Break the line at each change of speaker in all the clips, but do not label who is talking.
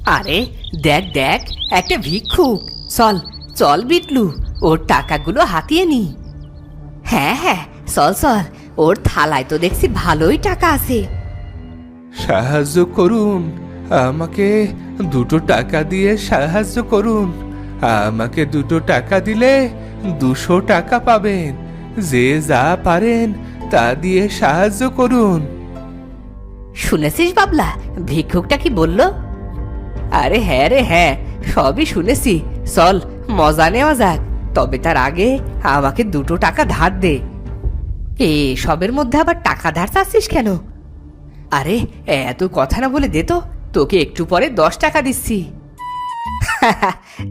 আরে দেখ দেখ, একটা ভিক্ষুক। চল চল বিটলু, ওর টাকাগুলো হাতিয়ে নি। হ্যাঁ হ্যাঁ, চল চল, ওর থালায় তো দেখছি ভালোই টাকা আছে।
সাহায্য করুন, আমাকে 2 টাকা দিয়ে সাহায্য করুন। আমাকে 2 টাকা দিলে 200 টাকা পাবেন। যে যা পারেন তা দিয়ে সাহায্য করুন।
শুনেছিস বাবলা, ভিক্ষুকটা কি বললো? আরে হ্যাঁ রে হ্যাঁ, সবই শুনেছি। চল মজা নেওয়া যাক, তবে তার আগে আমাকে 2 টাকা ধার দে। সবের মধ্যে আবার টাকা ধার চাচ্ছিস কেন? আরে এত কথা না বলে দে তো, তোকে একটু পরে 10 টাকা দিচ্ছি।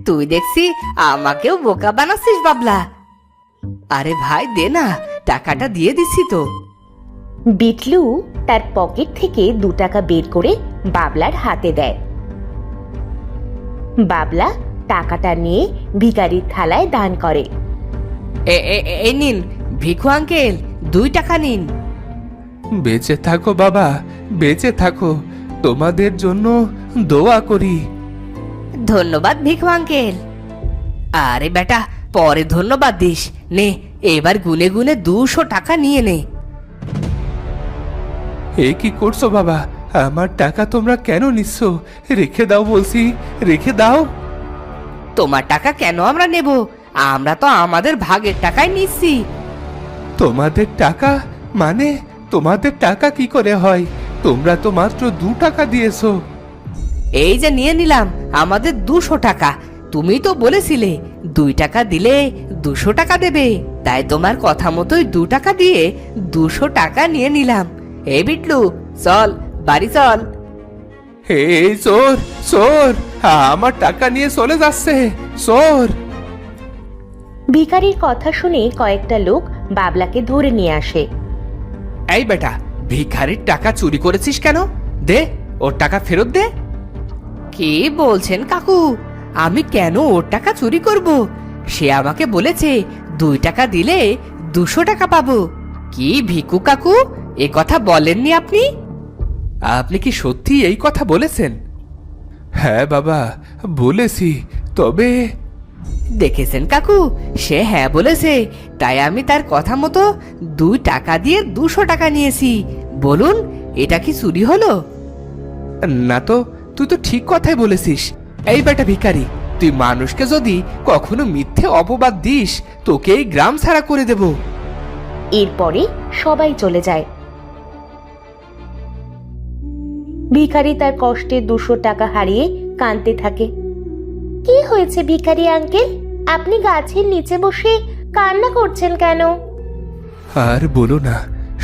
তুই দেখছি আমাকেও বোকা বানাচ্ছিস বাবলা। আরে ভাই দে না, টাকাটা দিয়ে দিচ্ছি তো।
বিটলু তার পকেট থেকে 2 টাকা বের করে বাবলার হাতে দেয়। বাবলা টাকাটা নিয়ে ভিখারির থালায় দান করে।
এই নিন ভিখু আঙ্কেল, 2 টাকা নিন।
বেঁচে থাকো বাবা, বেঁচে থাকো। তোমাদের জন্য দোয়া করি।
ধন্যবাদ ভিখু আঙ্কেল। আরে বেটা, পরে ধন্যবাদ দিস। নে এবার গুনে গুনে 200 টাকা নিয়ে নে।
এ কি করছো বাবা? আমার টাকা তোমরা কেন নিচ্ছ? রেখে দাও বলছি, রেখে দাও।
তোমার টাকা কেন আমরা নেব? আমরা তো আমাদের ভাগের টাকাই নিচ্ছি।
তোমাদের টাকা মানে? তোমাদের টাকা কি করে হয়? তোমরা তো মাত্র 2 টাকা দিয়েছো।
এই যে নিয়ে নিলাম আমাদের 200 টাকা। তুমি তো বলেছিলে 2 টাকা দিলে 200 টাকা দেবে, তাই তোমার কথা মতোই 2 টাকা দিয়ে 200 টাকা নিয়ে নিলাম। এই বিটলু, চল বাড়ি চল।
এই চোর, চোর আমার টাকা নিয়ে চলে যাচ্ছে, চোর।
ভিখারির কথা শুনে কয়েকটা লোক বাবলাকে ধরে নিয়ে আসে।
এই বেটা, ভিখারির টাকা চুরি করেছিস কেন? দে ওর টাকা ফেরত দে। কি বলছেন কাকু? আমি কেন ওর টাকা চুরি করব? সে আমাকে বলেছে 2 টাকা দিলে 200 টাকা পাবো। কি ভিকু কাকু, এ কথা বলেননি আপনি? আপনি কি সত্যি এই কথা বলেছেন?
হ্যাঁ বাবা, বলেছি। তবে
দেখেছেন কাকু, সে হ্যাঁ বলেছে, তাই আমি তার কথা মতো 2 টাকা দিয়ে 200 টাকা নিয়েছি। বলুন, এটা কি চুরি হলো? না তো, তুই তো ঠিক কথাই বলেছিস। এই বেটা ভিখারি, তুই মানুষকে যদি কখনো মিথ্যে অপবাদ দিস, তোকে এই গ্রাম ছাড়া করে দেব।
এরপরে সবাই চলে যায়। ভিখারি তার কষ্টে 200 টাকা হারিয়ে কাঁদতে থাকে। কি হয়েছে ভিখারি আঙ্কেল? আপনি গাছের নিচে বসে কান্না করছেন কেন?
আর বলো না,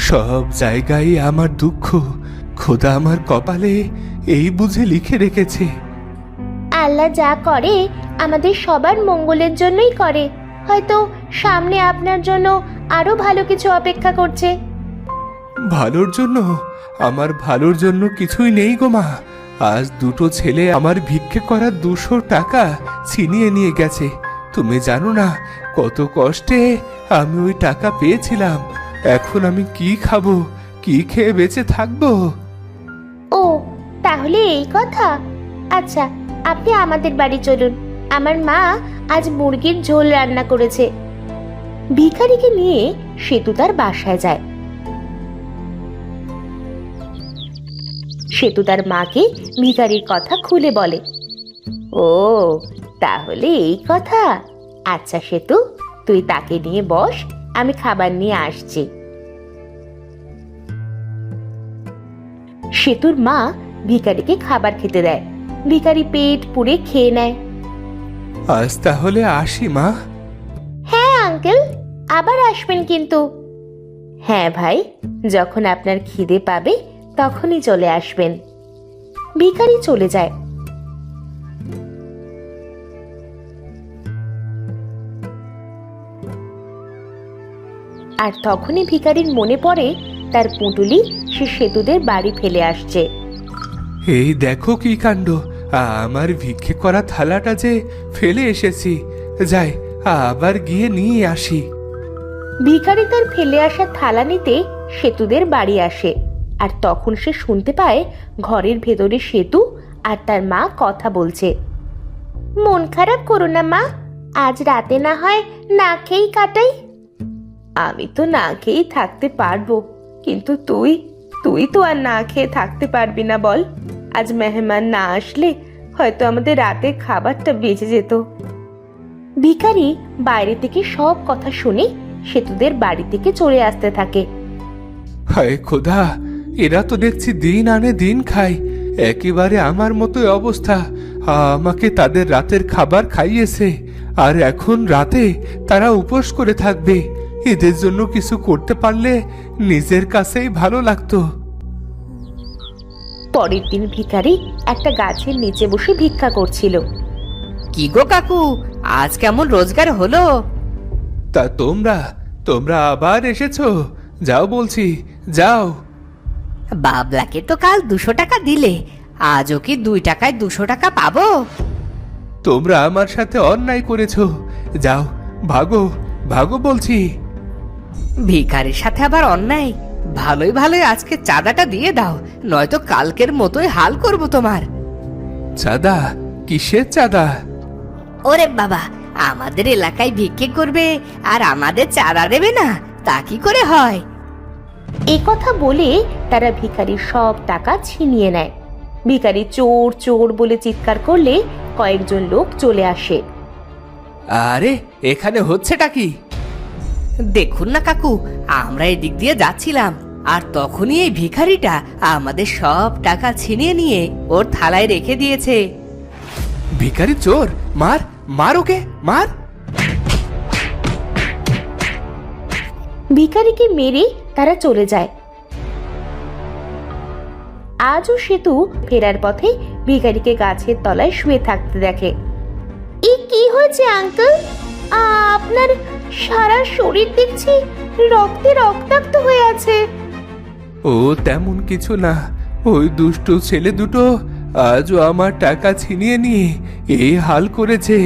সব জায়গায় আমার দুঃখ। খোদা আমার কপালে এই বুঝে লিখে রেখেছে।
আল্লাহ যা করে আমাদের সবার মঙ্গলের জন্যই করে। হয়তো সামনে আপনার জন্য আরো ভালো কিছু অপেক্ষা করছে।
ভালোর জন্য? আমার ভালোর জন্য কিছুই নেই গো মা। আজ 2টো ছেলে আমার ভিক্ষে করা 200 টাকা ছিনিয়ে নিয়ে গেছে। তুমি জানো না কত কষ্টে আমি ওই টাকা পেয়েছিলাম। এখন আমি কি খাবো, কি খেয়ে বেঁচে থাকবো?
ও, তাহলে এই কথা। আচ্ছা, আপনি আমাদের বাড়ি চলুন। আমার মা আজ মুরগির ঝোল রান্না করেছে। ভিখারিকে নিয়ে সেতু তার বাসায় যায়। সেতু তার মাকে ভিখারির কথা খুলে বলে। ও, তাহলে এই কথা। আচ্ছা সেতু, তুই তাকে নিয়ে বস, আমি খাবার নিয়ে আসছি। সেতুর মা ভিখারিকে খাবার খেতে দেয়। ভিখারি পেট পুড়ে খেয়ে নেয়।
আজ তাহলে আসি মা।
হ্যাঁ আঙ্কেল, আবার আসবেন কিন্তু। হ্যাঁ ভাই, যখন আপনার খিদে পাবে তখনই চলে আসবেন। ভিখারি চলে যায়। আর তখনই ভিখারির মনে পড়ে তার পুঁটুলি সে সেতুদের বাড়ি ফেলে আসছে।
এই দেখো কি কাণ্ড, আমার ভিক্ষে করা থালাটা যে ফেলে এসেছি। যাই, আবার গিয়ে নিয়ে আসি।
ভিখারি তার ফেলে আসা থালা নিতে সেতুদের বাড়ি আসে। আর তখন সে শুনতে পায় ঘরের ভেতরে সেতু আর তার মা কথা বলছে। মন খারাপ করো না মা, আজ রাতে না হয় না খেয়েই কাটাই। আমি তো না খেয়েই থাকতে পারবো, কিন্তু তুই তুই তো আর না খেয়ে থাকতে পারবি না বল। আজ মেহমান না আসলে হয়তো আমাদের রাতের খাবারটা বেঁচে যেত। ভিখারি বাইরে থেকে সব কথা শুনে সেতুদের বাড়ি থেকে চলে আসতে থাকে।
হায় খোদা, এরা তো দেখছি দিন আনে দিন খায়, একেবারে আমার মতোই অবস্থা। আমাকে তাদের রাতের খাবার খাইয়েছে, আর এখন রাতে তারা উপোস করে থাকবে। এদের জন্য কিছু করতে পারলে নিজের কাছেই ভালো লাগতো।
পরের দিন ভিখারি একটা গাছের নিচে বসে ভিক্ষা করছিল।
কি গো কাকু, আজ কেমন রোজগার হলো?
তা তোমরা তোমরা আবার এসেছো? যাও বলছি, যাও।
বাবলাকে তো কাল 200 টাকা দিলে, আজও কি 2 টাকায় 200 টাকা পাবো?
তোমরা আমার সাথে অন্যায় করেছো, যাও, ভাগো ভাগো বলছি।
ভিখারির সাথে আবার অন্যায়? ভালোই ভালোই আজকে চাঁদাটা দিয়ে দাও, নয়তো কালকের মতোই হাল করব তোমার।
চাঁদা? কিসের চাঁদা?
ওরে বাবা, আমাদের এলাকায় ভিক্ষে করবে আর আমাদের চাঁদা দেবে না, তা কি করে হয়?
এই কথা বলে তারা ভিখারির সব টাকা ছিনিয়ে নেয়। ভিখারি চোর চোর বলে চিৎকার করলে কয়েকজন লোক চলে আসে।
আরে এখানে হচ্ছেটা কি? দেখুন না কাকু, আমরা এদিক দিয়ে যাচ্ছিলাম, আর তখনই এই ভিখারিটা আমাদের সব টাকা ছিনিয়ে নিয়ে ওর থালায় রেখে দিয়েছে।
ভিখারি চোর, মার মার ওকে, মার।
ভিখারিকে মেরে তারা চলে যায়। আজও সেতু ফেরার পথে ভিখারিকে গাছের তলায় শুয়ে থাকতে দেখে। এ কি হয়েছে আঙ্কেল? আপনার সারা শরীর দেখছি রক্তে রক্তাক্ত হয়ে আছে।
ও তেমন কিছু না, ওই দুষ্টু ছেলে দুটো আজও আমার টাকা ছিনিয়ে নিয়ে এই হাল করেছে।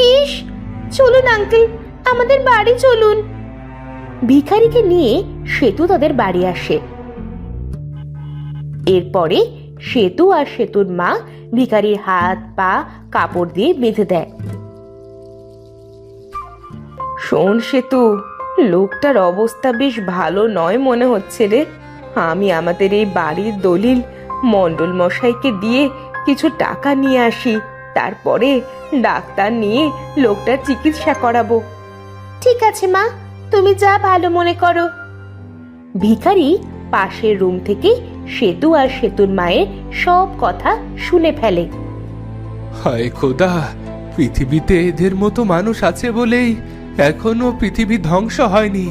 ইস, চলুন আঙ্কেল, আমাদের বাড়ি চলুন। ভিখারিকে নিয়ে সেতু তাদের বাড়ি আসে। এরপরে সেতু আর সেতুর মা ভিখারির হাত পা কাপড় দিয়ে বেঁধে দেয়। শোন সেতু, লোকটার অবস্থা বেশ ভালো নয় মনে হচ্ছে রে। আমি আমাদের এই বাড়ির দলিল মণ্ডল মশাইকে দিয়ে কিছু টাকা নিয়ে আসি, তারপরে ডাক্তার নিয়ে লোকটার চিকিৎসা করাবো। ঠিক আছে মা, তুমি যা ভালো মনে করো। ভিখারি পাশের রুম থেকে সেতু আর সেতুর মায়ের সব কথা শুনে ফেলে।
হায় খোদা, পৃথিবীতে এদের মতো মানুষ আছে বলেই এখনো পৃথিবী ধ্বংস হয়নি।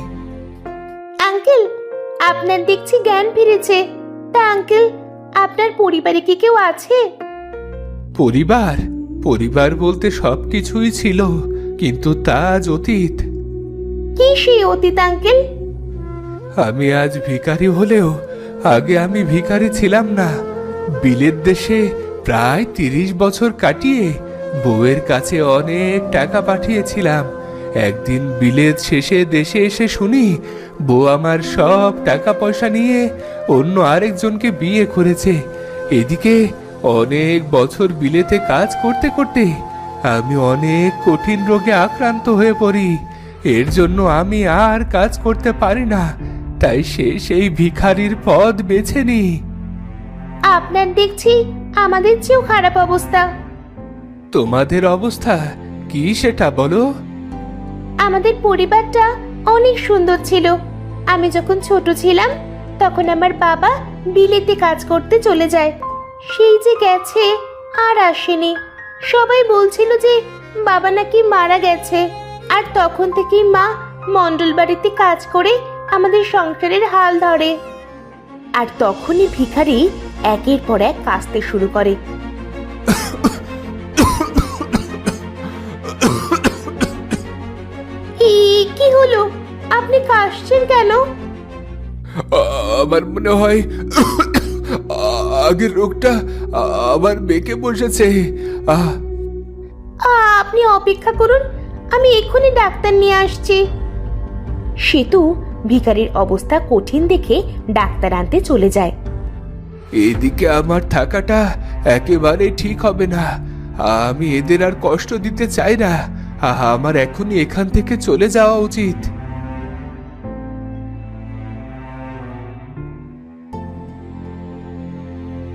আঙ্কেল, আপনার দেখছি জ্ঞান ফিরেছে। তা আঙ্কেল, আপনার পরিবারে কি কেউ আছে?
পরিবার? পরিবার বলতে সবকিছুই ছিল, কিন্তু তা আজ অতীত।
কি সেই অতীত আঙ্কেল?
আমি আজ ভিখারি হলেও আগে আমি ভিখারি ছিলাম না। বিলেত দেশে প্রায় 30 বছর কাটিয়ে বউয়ের কাছে অনেক টাকা পাঠিয়েছিলাম। একদিন বিলেত শেষে দেশে এসে শুনি বউ আমার সব টাকা পয়সা নিয়ে অন্য আরেকজনকে বিয়ে করেছে। এদিকে অনেক বছর বিলেতে কাজ করতে করতে আমি অনেক কঠিন রোগে আক্রান্ত হয়ে পড়ি। এর জন্য আমি আর কাজ করতে পারি না, তাই সেই ভিখারির পদ বেছে নি।
আপনার দেখছি আমাদের চেয়েও খারাপ অবস্থা।
তোমাদের অবস্থা কি সেটা বলো?
আমাদের পরিবারটা অনেক সুন্দর ছিল। আমি যখন ছোট ছিলাম তখন আমার বাবা বিলেতে কাজ করতে চলে যায়। সেই যে গেছে আর আসেনি। সবাই বলছিল যে বাবা নাকি মারা গেছে, আর তখন থেকেই মা মণ্ডল বাড়িতে কাজ করে আমাদের সংসারের হাল ধরে। আর তখনই ভিখারি একের পর এক কাঁদতে শুরু করে। কি হলো? আপনি কাশছেন কেন?
আমার মনে হয় আগের রোগটা আবার বেঁকে বসেছে।
আপনি অপেক্ষা করুন, আমি এক্ষুনি ডাক্তার নিয়ে আসছি। সেতু ভিখারির অবস্থা কঠিন দেখে ডাক্তার আনতে চলে যায়।
এদিকে আমার থাকাটা একেবারে ঠিক হবে না। আমি এদের আর কষ্ট দিতে চাই না। আমার এখনই এখান থেকে চলে যাওয়া উচিত।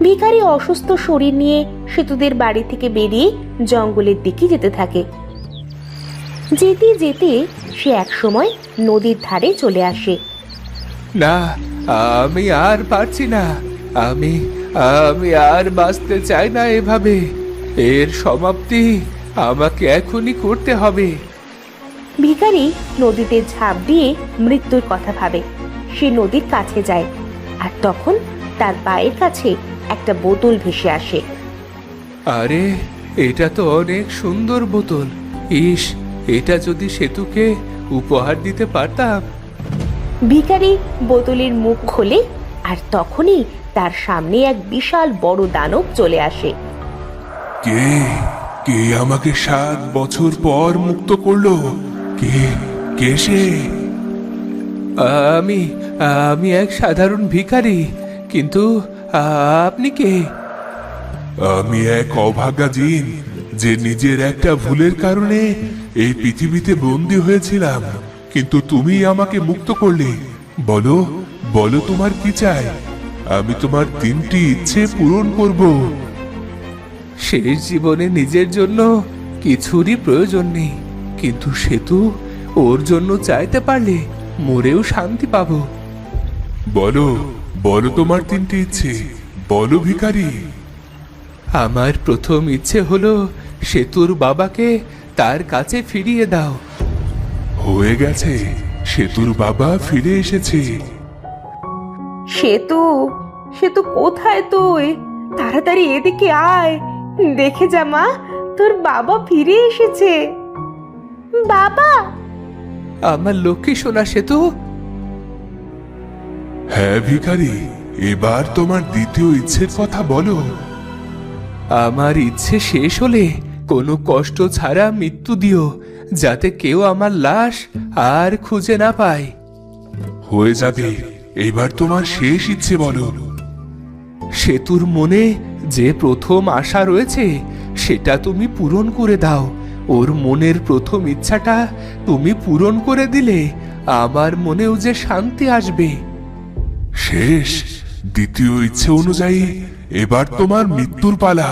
ভিখারি অসুস্থ শরীর নিয়ে সেতুদের বাড়ি থেকে বেরিয়ে জঙ্গলের দিকে যেতে থাকে। যেতে যেতে সে একসময় নদীর ধারে চলে আসে।
না, আমি আর পারছি না। আমি আমি আর বাঁচতে চাই না এভাবে। এর সমাপ্তি আমাকে এখনই করতে হবে।
ভিখারি নদীতে ঝাঁপ দিয়ে মৃত্যুর কথা ভাবে। সে নদীর কাছে যায়, আর তখন তার পায়ের কাছে একটা বোতল ভেসে আসে।
আরে, এটা তো অনেক সুন্দর বোতল। ইস, এটা যদি সেতুকে উপহার দিতে পারতাম।
ভিখারি বোতলের মুখ খোলে, আর তখনই তার সামনে এক বিশাল বড় দানব চলে আসে।
কে কে আমাকে 7 বছর পর মুক্ত করলো? কে কে সে? আমি আমি এক সাধারণ ভিখারি, কিন্তু আপনি কে? আমি এক অভাগা জিন, যে নিজের একটা ভুলের কারণে এই পৃথিবীতে বন্দী হয়েছিলাম। কিন্তু তুমি আমাকে মুক্ত করলে। বলো বলো, তোমার কি চাই? আমি তোমার 3টি ইচ্ছে পূরণ করব। শেষ জীবনে নিজের জন্য কিছুরই প্রয়োজন নেই, কিন্তু সেতু ওর জন্য চাইতে পারলে মরেও শান্তি পাবো। বলো বলো, তোমার 3টি ইচ্ছে বলো ভিখারি। আমার প্রথম ইচ্ছে হলো সেতুর বাবাকে তার কাছে ফিরিয়ে দাও। হয়ে গেছে, সেতুর বাবা ফিরে এসেছে।
সেতু, সেতু কোথায় তুই? তাড়াতাড়ি এদিকে আয়, দেখে যা মা, তোর বাবা ফিরে এসেছে। বাবা!
আমার লক্ষ্মী সোনা সেতু। হ্যাঁ ভিখারি, এবার তোমার দ্বিতীয় ইচ্ছের কথা বলো। আমার ইচ্ছে শেষ হলে কোনো কষ্ট ছাড়া মৃত্যু দিও, যাতে কেউ আমার লাশ আর খুঁজে না পায়। হয়ে যাবে, এবার তোমার শেষ ইচ্ছে বলো। সেতুর মনে যে প্রথম আশা রয়েছে সেটা তুমি পূরণ করে দাও। ওর মনের প্রথম ইচ্ছাটা তুমি পূরণ করে দিলে আমার মনেও যে শান্তি আসবে। শেষ, দ্বিতীয় ইচ্ছে অনুযায়ী এবার তোমার মৃত্যুর পালা।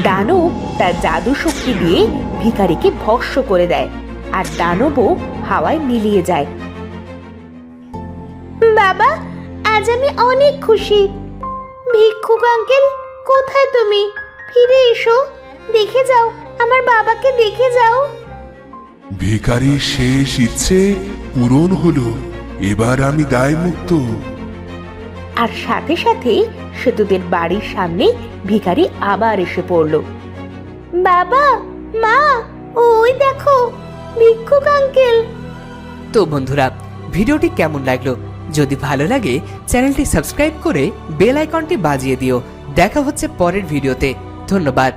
দানব তার জাদু শক্তি দিয়ে ভিখারিকে ভস্ম করে দেয়, আর দানবও হাওয়ায় মিলিয়ে যায়। বাবা, আজ আমি অনেক খুশি। ভিক্ষুক আঙ্কেল, কোথায় তুমি? ফিরে এসো, দেখে যাও, আমার বাবাকে দেখে যাও।
ভিখারির শেষ ইচ্ছে পূরণ হলো, এবার আমি দায়মুক্ত।
আর সাথে সাথে সেতুদের বাড়ির সামনে ভিখারি আবার এসে পড়ল। বাবা, মা, ওই দেখো ভিক্ষুক আঙ্কেল।
তো বন্ধুরা, ভিডিওটি কেমন লাগলো? যদি ভালো লাগে চ্যানেলটি সাবস্ক্রাইব করে বেল আইকনটি বাজিয়ে দিও। দেখা হচ্ছে পরের ভিডিওতে। ধন্যবাদ।